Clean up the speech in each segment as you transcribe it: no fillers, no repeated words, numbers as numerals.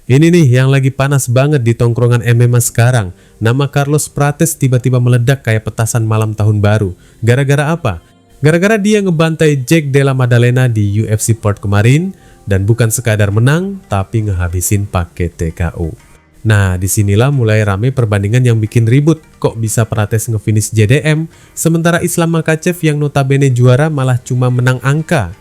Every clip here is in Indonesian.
Ini nih yang lagi panas banget di tongkrongan MMA sekarang. Nama Carlos Prates tiba-tiba meledak kayak petasan malam tahun baru. Gara-gara apa? Gara-gara dia ngebantai Jack Della Maddalena di UFC Port kemarin. Dan bukan sekadar menang, tapi ngehabisin pakai TKO. Nah, disinilah mulai rame perbandingan yang bikin ribut. Kok bisa Prates ngefinish JDM, sementara Islam Makhachev yang notabene juara malah cuma menang angka.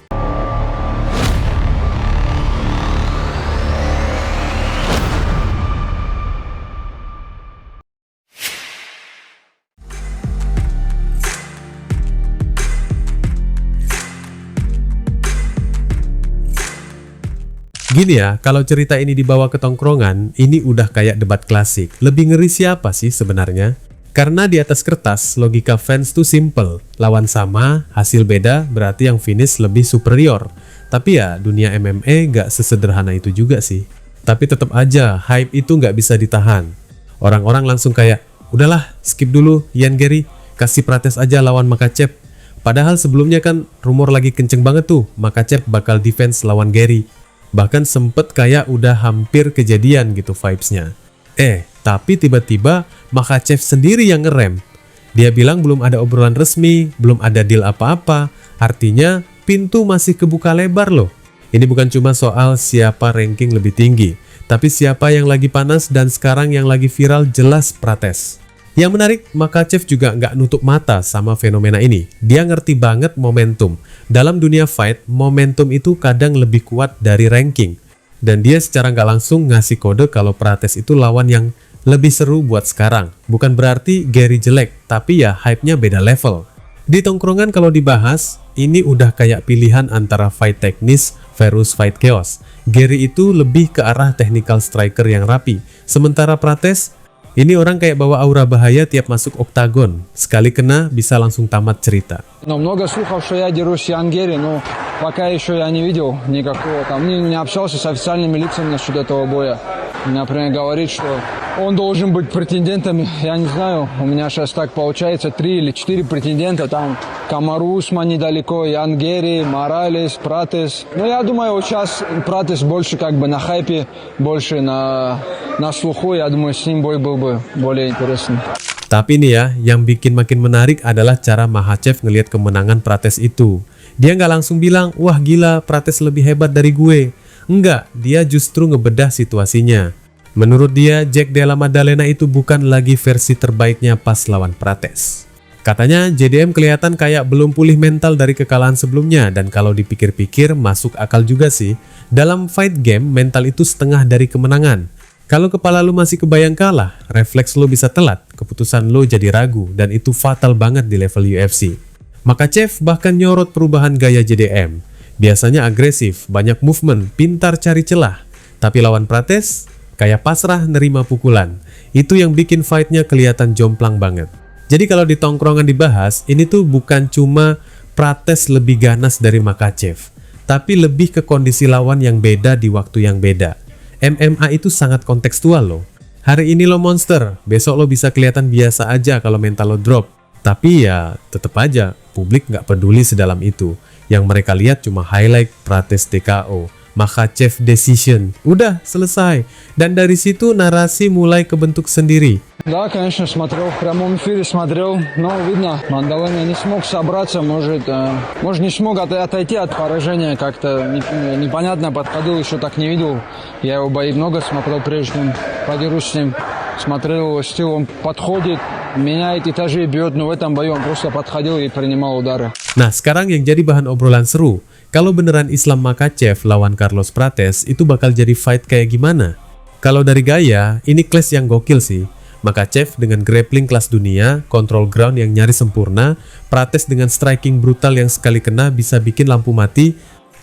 Gini ya, kalau cerita ini dibawa ke tongkrongan, ini udah kayak debat klasik. Lebih ngeri siapa sih sebenarnya? Karena di atas kertas, logika fans tuh simple. Lawan sama, hasil beda, berarti yang finish lebih superior. Tapi ya, dunia MMA gak sesederhana itu juga sih. Tapi tetap aja, hype itu gak bisa ditahan. Orang-orang langsung kayak, udahlah, skip dulu, Ian Garry, kasih Prates aja lawan Makhachev. Padahal sebelumnya kan rumor lagi kenceng banget tuh, Makhachev bakal defense lawan Garry. Bahkan sempet kayak udah hampir kejadian gitu vibes-nya. Tapi tiba-tiba Makhachev sendiri yang ngerem. Dia bilang belum ada obrolan resmi, belum ada deal apa-apa. Artinya pintu masih kebuka lebar loh. Ini bukan cuma soal siapa ranking lebih tinggi, tapi siapa yang lagi panas dan sekarang yang lagi viral jelas Prates. Yang menarik, Makhachev juga nggak nutup mata sama fenomena ini. Dia ngerti banget momentum. Dalam dunia fight, momentum itu kadang lebih kuat dari ranking. Dan dia secara nggak langsung ngasih kode kalau Prates itu lawan yang lebih seru buat sekarang. Bukan berarti Garry jelek, tapi ya hype-nya beda level. Di tongkrongan kalau dibahas, ini udah kayak pilihan antara fight teknis versus fight chaos. Garry itu lebih ke arah technical striker yang rapi. Sementara Prates, ini orang kayak bawa aura bahaya tiap masuk oktagon. Sekali kena bisa langsung tamat cerita. Но много слухов, что я дерусь с Иан Гарри, но пока еще я не видел никакого там. Не общался с официальными лицами насчет этого боя. Например, говорит, что он должен быть претендентом. Я не знаю, у меня сейчас так получается 3 или 4 претендента. Там Камару Усман недалеко, Иан Гарри, Моралес, Пратес. Но я думаю, сейчас Пратес больше как бы на хайпе, больше на слуху. Я думаю, с ним бой был бы более интересный. Tapi nih ya, yang bikin makin menarik adalah cara Makhachev ngelihat kemenangan Prates itu. Dia nggak langsung bilang, wah gila Prates lebih hebat dari gue. Enggak, dia justru ngebedah situasinya. Menurut dia, Jack Della Maddalena itu bukan lagi versi terbaiknya pas lawan Prates. Katanya JDM kelihatan kayak belum pulih mental dari kekalahan sebelumnya, dan kalau dipikir-pikir masuk akal juga sih. Dalam fight game, mental itu setengah dari kemenangan. Kalau kepala lu masih kebayang kalah, refleks lu bisa telat, keputusan lu jadi ragu, dan itu fatal banget di level UFC. Makhachev bahkan nyorot perubahan gaya JDM. Biasanya agresif, banyak movement, pintar cari celah. Tapi lawan Prates, kayak pasrah nerima pukulan. Itu yang bikin fightnya kelihatan jomplang banget. Jadi kalau di tongkrongan dibahas, ini tuh bukan cuma Prates lebih ganas dari Makhachev, tapi lebih ke kondisi lawan yang beda di waktu yang beda. MMA itu sangat kontekstual loh. Hari ini lo monster, besok lo bisa kelihatan biasa aja kalau mental lo drop. Tapi ya tetap aja publik nggak peduli sedalam itu. Yang mereka lihat cuma highlight Prates TKO, Makhachev decision, udah selesai. Dan dari situ narasi mulai kebentuk sendiri. Да, конечно, смотрел, в прямом эфире смотрел, но видно, Мандалена не смог собраться, может не смог отойти от поражения, как-то непонятно, подходил, еще так не видел. Я его бои много смотрел, прежде чем подерусь с ним, смотрел его стиль, он подходит, меняет этажи, бьет, но в этом бою он просто подходил и принимал удары. Nah, sekarang yang jadi bahan obrolan seru, kalau beneran Islam Makhachev lawan Carlos Prates, itu bakal jadi fight kayak gimana? Kalau dari gaya, ini clash yang gokil sih. Makhachev dengan grappling kelas dunia, kontrol ground yang nyaris sempurna, Prates dengan striking brutal yang sekali kena bisa bikin lampu mati.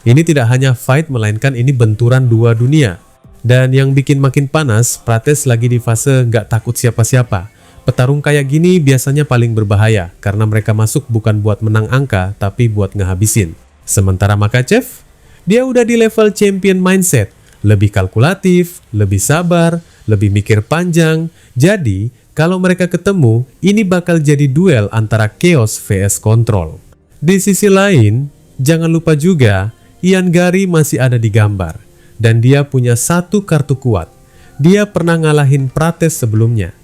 Ini tidak hanya fight, melainkan ini benturan dua dunia. Dan yang bikin makin panas, Prates lagi di fase nggak takut siapa-siapa. Petarung kayak gini biasanya paling berbahaya, karena mereka masuk bukan buat menang angka, tapi buat ngehabisin. Sementara Makhachev, dia udah di level champion mindset. Lebih kalkulatif, lebih sabar, lebih mikir panjang. Jadi, kalau mereka ketemu, ini bakal jadi duel antara chaos vs control. Di sisi lain, jangan lupa juga, Ian Garry masih ada di gambar. Dan dia punya satu kartu kuat. Dia pernah ngalahin Prates sebelumnya.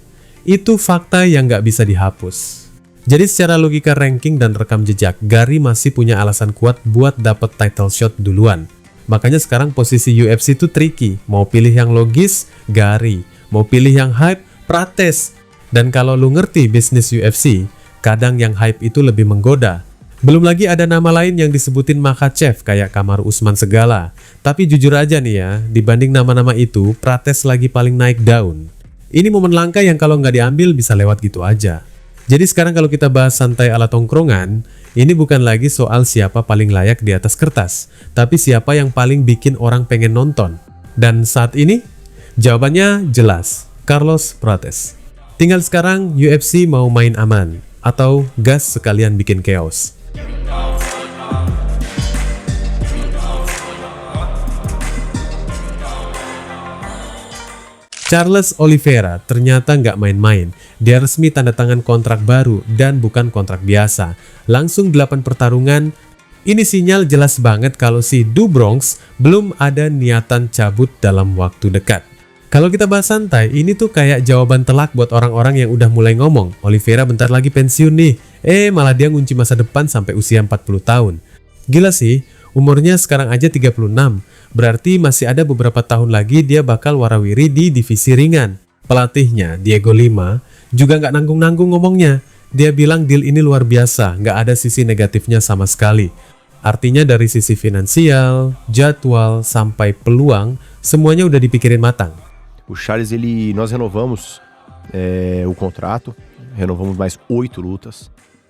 Itu fakta yang nggak bisa dihapus. Jadi secara logika ranking dan rekam jejak, Gary masih punya alasan kuat buat dapet title shot duluan. Makanya sekarang posisi UFC itu tricky. Mau pilih yang logis, Gary. Mau pilih yang hype, Prates. Dan kalau lu ngerti bisnis UFC, kadang yang hype itu lebih menggoda. Belum lagi ada nama lain yang disebutin Makhachev kayak Kamaru Usman segala. Tapi jujur aja nih ya, dibanding nama-nama itu, Prates lagi paling naik daun. Ini momen langka yang kalau nggak diambil bisa lewat gitu aja. Jadi sekarang kalau kita bahas santai ala tongkrongan, ini bukan lagi soal siapa paling layak di atas kertas, tapi siapa yang paling bikin orang pengen nonton. Dan saat ini, jawabannya jelas, Carlos Prates. Tinggal sekarang UFC mau main aman, atau gas sekalian bikin chaos. Charles Oliveira ternyata nggak main-main. Dia resmi tanda tangan kontrak baru dan bukan kontrak biasa. Langsung 8 pertarungan. Ini sinyal jelas banget kalau si Do Bronx belum ada niatan cabut dalam waktu dekat. Kalau kita bahas santai, ini tuh kayak jawaban telak buat orang-orang yang udah mulai ngomong, Oliveira bentar lagi pensiun nih. Malah dia ngunci masa depan sampai usia 40 tahun. Gila sih, umurnya sekarang aja 36. Berarti masih ada beberapa tahun lagi dia bakal warawiri di divisi ringan. Pelatihnya, Diego Lima, juga nggak nanggung-nanggung ngomongnya. Dia bilang deal ini luar biasa, nggak ada sisi negatifnya sama sekali. Artinya dari sisi finansial, jadwal, sampai peluang, semuanya udah dipikirin matang. O Charles, nós renovamos o contrato, renovamos mais 8 lutas.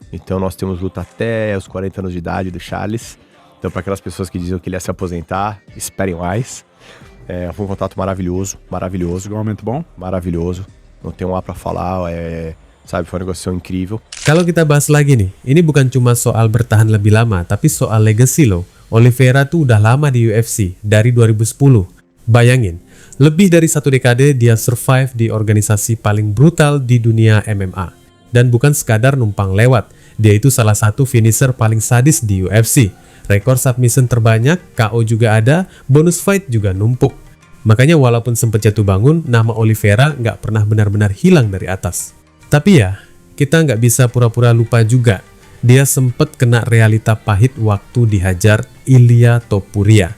Então nós temos luta até os 40 anos de idade do Charles. Então para aquelas pessoas que diziam que ele ia se aposentar, esperem mais. Foi um contrato maravilhoso, maravilhoso. Igualmente bom? Maravilhoso. Não tem A para falar, sabe, foi uma negociação incrível. Kalau kita bahas lagi nih, ini bukan cuma soal bertahan lebih lama, tapi soal legacy loh. Oliveira tuh udah lama di UFC, dari 2010. Bayangin, lebih dari 1 dekade dia survive di organisasi paling brutal di dunia MMA. Dan bukan sekadar numpang lewat, dia itu salah satu finisher paling sadis di UFC. Rekor submission terbanyak, KO juga ada, bonus fight juga numpuk. Makanya walaupun sempat jatuh bangun, nama Oliveira nggak pernah benar-benar hilang dari atas. Tapi ya, kita nggak bisa pura-pura lupa juga. Dia sempat kena realita pahit waktu dihajar Ilia Topuria.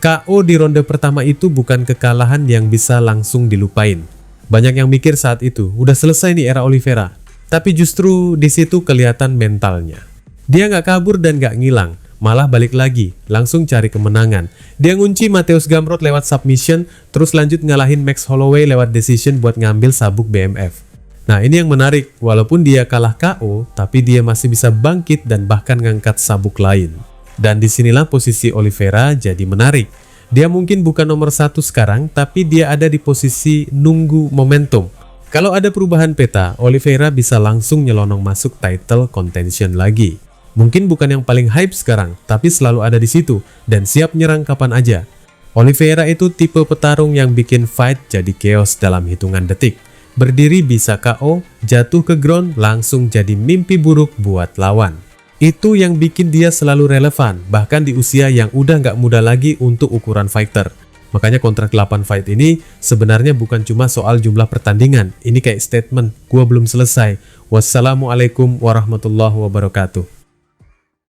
KO di ronde pertama itu bukan kekalahan yang bisa langsung dilupain. Banyak yang mikir saat itu, udah selesai nih era Oliveira. Tapi justru di situ kelihatan mentalnya. Dia nggak kabur dan nggak ngilang, malah balik lagi, langsung cari kemenangan. Dia ngunci Mateusz Gamrot lewat submission, terus lanjut ngalahin Max Holloway lewat decision buat ngambil sabuk BMF. Nah ini yang menarik, walaupun dia kalah KO, tapi dia masih bisa bangkit dan bahkan ngangkat sabuk lain. Dan disinilah posisi Oliveira jadi menarik. Dia mungkin bukan nomor 1 sekarang, tapi dia ada di posisi nunggu momentum. Kalau ada perubahan peta, Oliveira bisa langsung nyelonong masuk title contention lagi. Mungkin bukan yang paling hype sekarang, tapi selalu ada di situ dan siap nyerang kapan aja. Oliveira itu tipe petarung yang bikin fight jadi chaos dalam hitungan detik. Berdiri bisa KO, jatuh ke ground langsung jadi mimpi buruk buat lawan. Itu yang bikin dia selalu relevan, bahkan di usia yang udah nggak muda lagi untuk ukuran fighter. Makanya kontrak 8 fight ini sebenarnya bukan cuma soal jumlah pertandingan. Ini kayak statement, gua belum selesai. Wassalamualaikum warahmatullahi wabarakatuh.